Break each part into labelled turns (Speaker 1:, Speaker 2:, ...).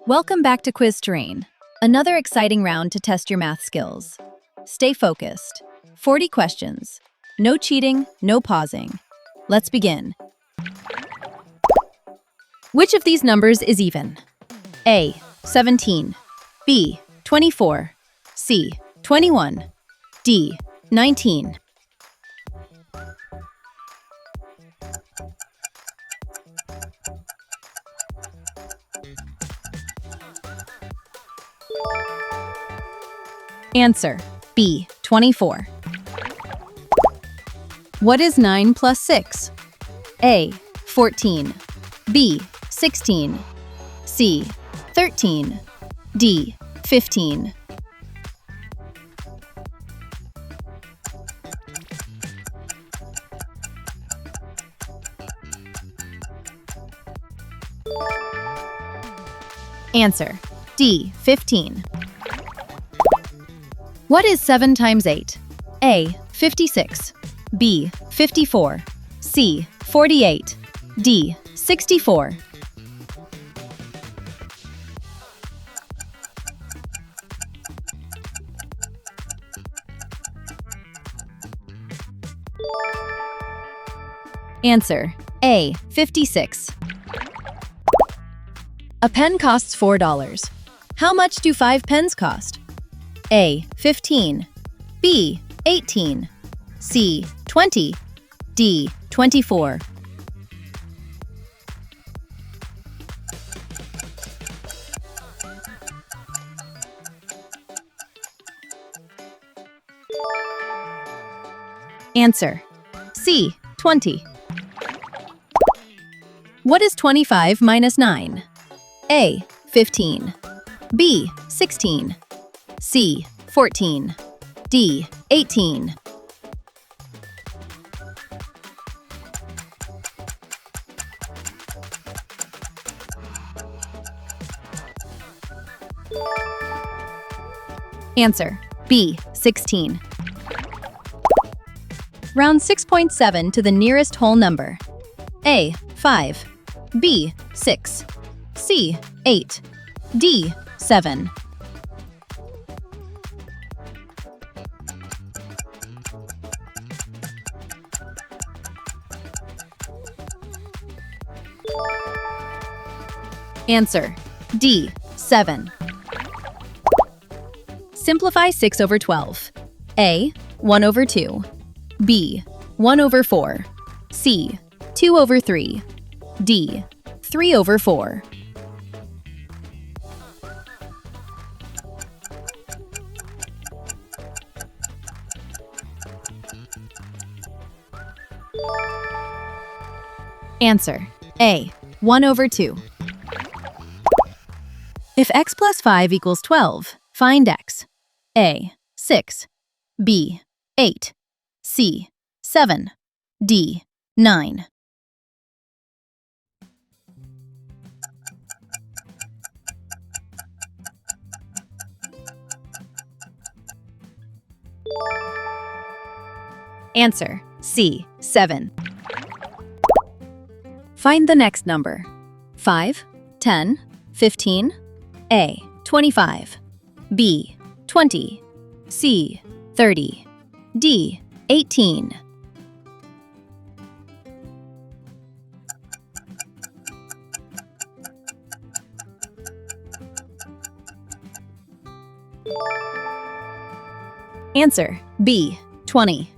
Speaker 1: Welcome back to Quiz Terrain, another exciting round to test your math skills. Stay focused. 40 questions. No cheating, no pausing. Let's begin. Which of these numbers is even? A. 17. B. 24. C. 21. D. 19. Answer: B. 24. What is 9 plus 6? A. 14. B. 16. C. 13. D. 15. Answer: D. 15. What is 7 times 8? A. 56. B. 54. C. 48. D. 64. Answer: A. 56. A pen costs $4. How much do 5 pens cost? A. 15. B. 18. C. 20. D. 24. Answer: C. 20. What is 25 minus 9? A. 15. B. 16. C. 14. D. 18. Answer: B. 16. Round 6.7 to the nearest whole number. A. 5. B. 6. C. 8. D. 7. Answer: D. 7. Simplify 6 over 12. A. 1 over 2. B. 1 over 4. C. 2 over 3. D. 3 over 4. Answer: A. 1 over 2. If x plus 5 equals 12, find x. A. 6. B. 8. C. 7. D. 9. Answer: C. 7. Find the next number. 5, 10, 15. A. 25. B. 20. C. 30. D. 18. Answer: B. 20.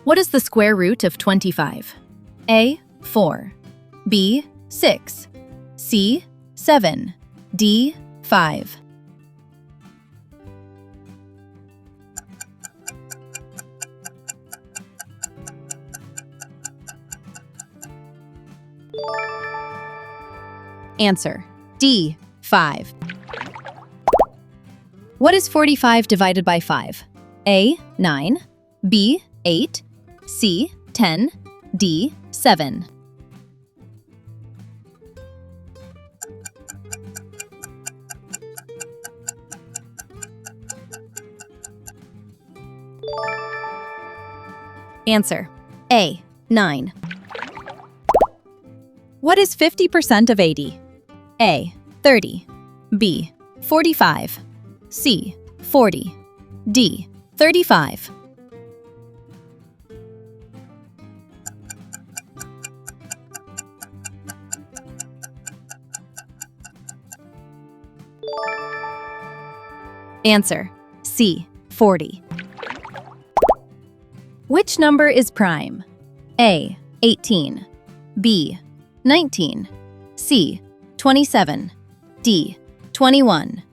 Speaker 1: What is the square root of 25? A. 4. B. 6. C. 7. D. 5. Answer: D. 5. What is 45 divided by 5? A. 9. B. 8. C. 10. D. 7. Answer: A. 9. What is 50% of 80? A. 30, B. 45, C. 40, D. 35. Answer: C. 40. Which number is prime? A. 18, B. 19, C. 27, D. 21.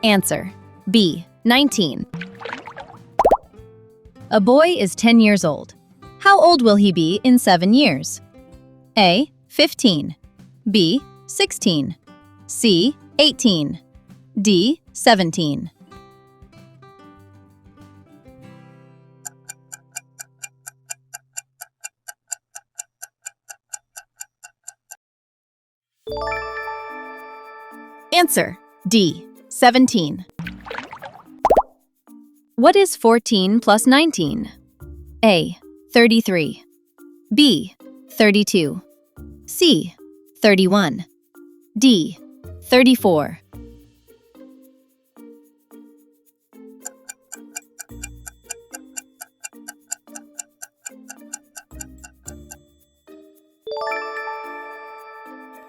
Speaker 1: Answer: B. 19. A boy is 10 years old. How old will he be in 7 years? A. 15, B. 16, C. 18, D. 17. Answer: D. 17. What is 14 plus 19? A. 33, B. 32, C. 31, D. 34.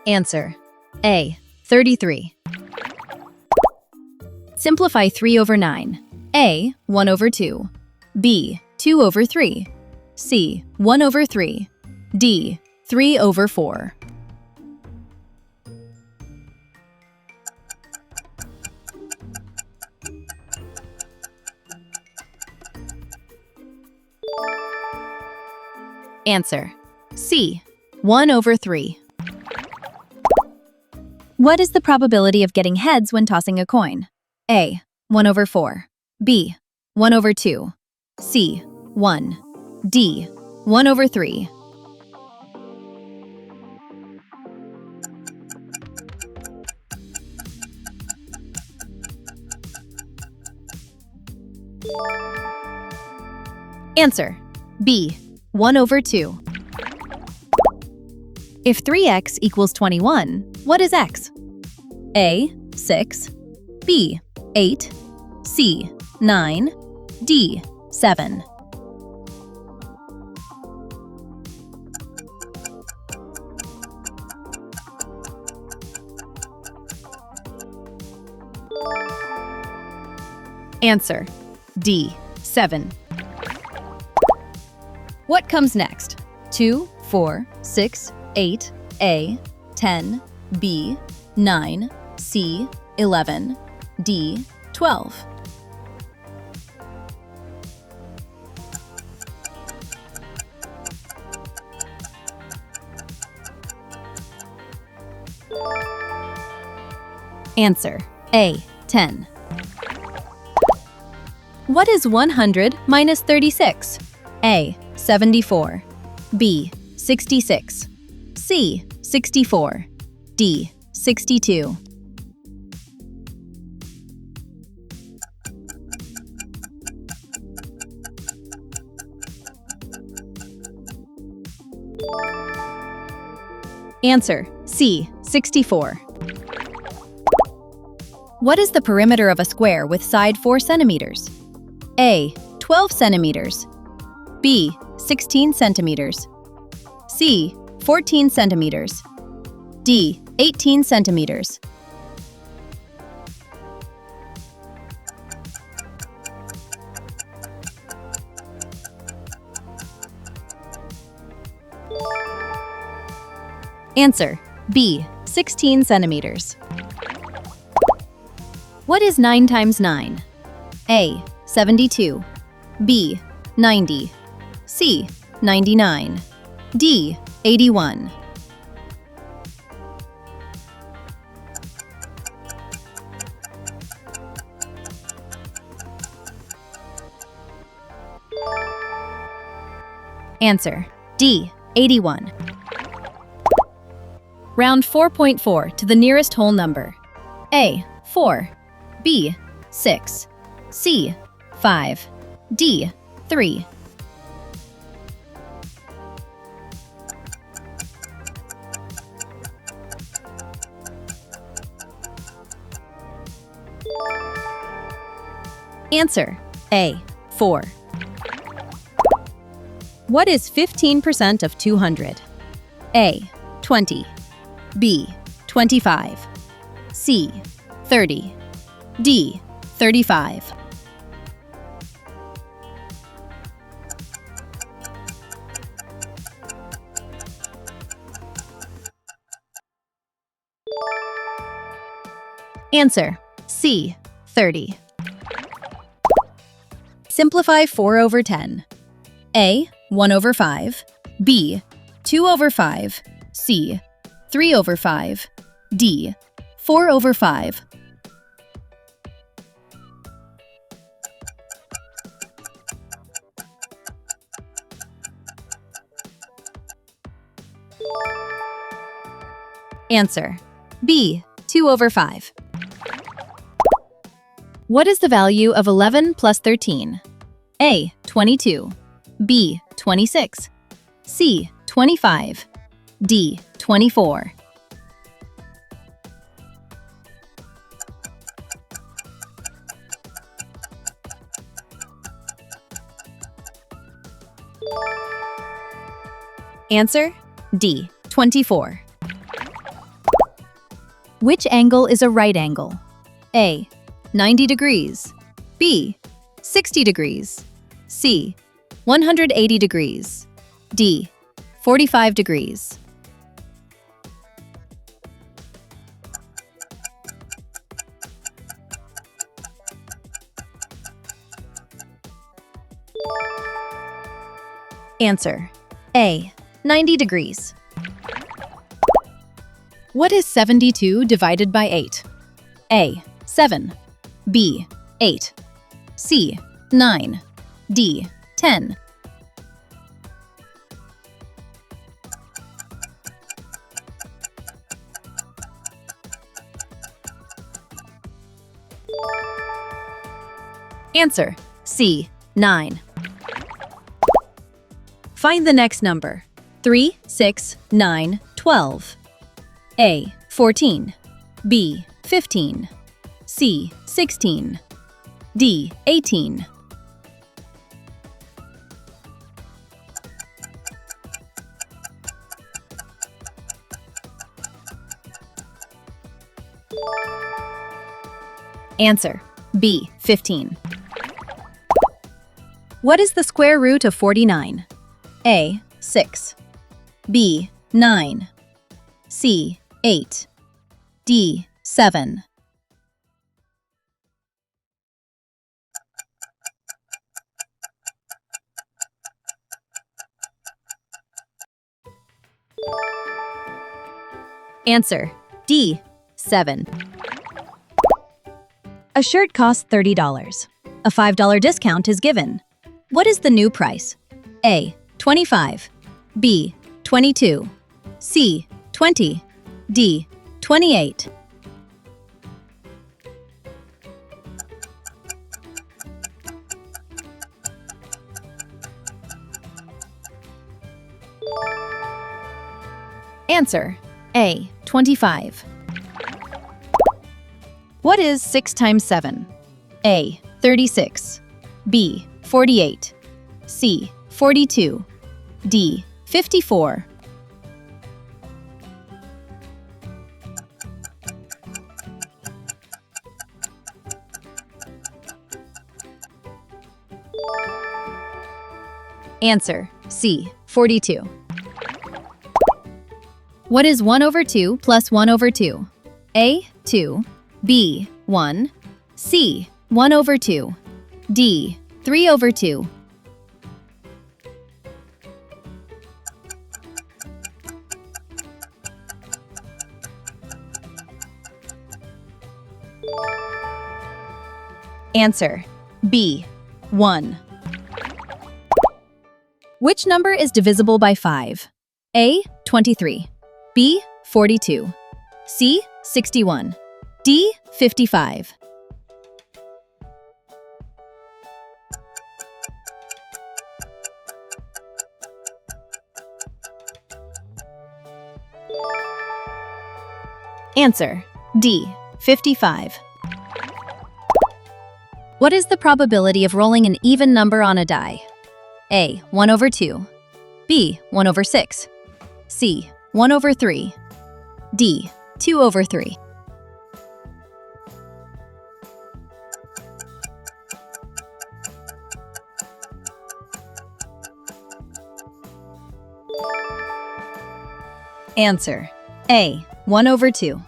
Speaker 1: Answer: A. 33. Simplify 3 over 9. A. 1 over 2, B. 2 over 3, C. 1 over 3, D. 3 over 4. Answer: C. 1 over 3. What is the probability of getting heads when tossing a coin? A. 1 over 4, B. 1 over 2, C. 1, D. 1 over 3. Answer: B. 1 over 2. If 3x equals 21, what is x? A. 6, B. 8, C. 9, D. 7. Answer: D. 7. What comes next? 2, 4, 6, 8, A. 10, B. 9, C. 11, D. 12. Answer: A. 10. What is 100 minus 36? A. 74, B. 66, C. 64, D. 62. Answer: C. 64. What is the perimeter of a square with side 4 centimeters? A. 12 centimeters, B. 16 centimeters, C. 14 centimeters, D. 18 centimeters. Answer: B. 16 centimeters. What is 9 times 9? A. 72, B. 90, C. 99, D. 81. Answer: D. 81. Round 4.4 to the nearest whole number. A. 4, B. 6, C, 5, D, 3. Answer: A, 4. What is 15% of 200? A, 20, B, 25, C, 30, D, 35. Answer: C, 30. Simplify 4 over 10. A, 1 over 5, B, 2 over 5, C, 3 over 5, D, 4 over 5. Answer: B, 2 over 5. What is the value of 11 plus 13? A, 22, B, 26, C, 25, D, 24. Answer: D, 24. Which angle is a right angle? A, 90 degrees, B, 60 degrees, C, 180 degrees, D, 45 degrees. Answer: A, 90 degrees. What is 72 divided by 8? A, 7, B, 8, C, 9, D, 10. Answer: C, 9. Find the next number. 3, 6, 9, 12. A, 14, B, 15, C, 16, D, 18. Answer: B, 15. What is the square root of 49? A, 6, B, 9, C, 8, D, 7. Answer: D, 7. A shirt costs $30. A $5 discount is given. What is the new price? A, 25, B, 22, C, 20, D, 28. Answer: A, 25. What is 6 times 7? A, 36, B, 48, C, 42, D, 54. Answer: C, 42. What is 1 over 2 plus 1 over 2? A, 2, B, 1, C, 1 over 2, D, 3 over 2. Answer: B, 1. Which number is divisible by 5? A, 23, B, 42, C, 61, D, 55. Answer: D. 55. What is the probability of rolling an even number on a die? A. 1 over 2. B. 1 over 6. C. 1 over 3. D. 2 over 3. Answer: A. 1 over 2.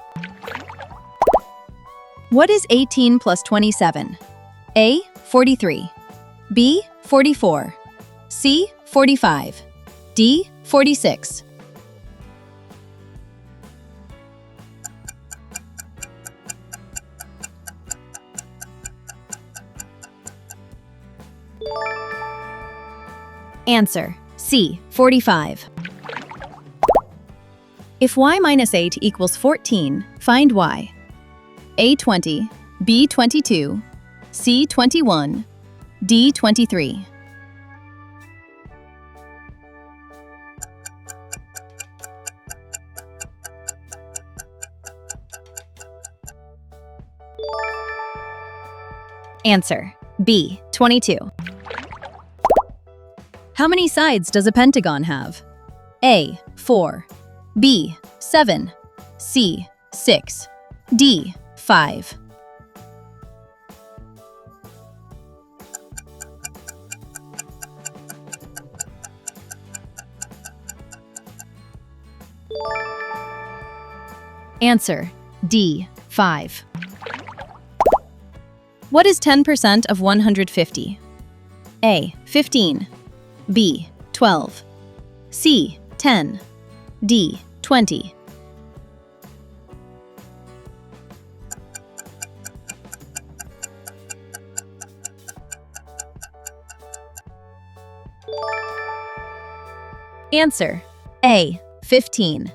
Speaker 1: What is 18 plus 27? A. 43. B. 44. C. 45. D. 46. Answer: C. 45. If y minus 8 equals 14, find y. A. 20, B. 22, C. 21, D. 23. Answer: B. 22. How many sides does a pentagon have? A. 4. B. 7. C. 6. D. 5. Answer: D. 5. What is 10% of 150? A. 15. B. 12. C. 10. D. 20. Answer: A. 15.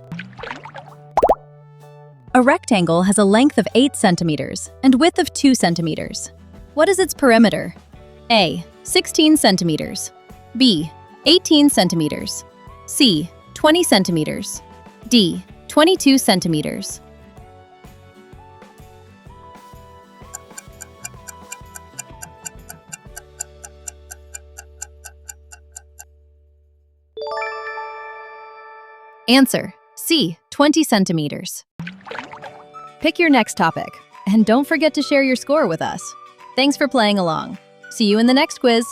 Speaker 1: A rectangle has a length of 8 centimeters and width of 2 centimeters. What is its perimeter? A. 16 centimeters. B. 18 centimeters. C. 20 centimeters. D. 22 centimeters. Answer: C. 20 centimeters. Pick your next topic, and don't forget to share your score with us. Thanks for playing along. See you in the next quiz.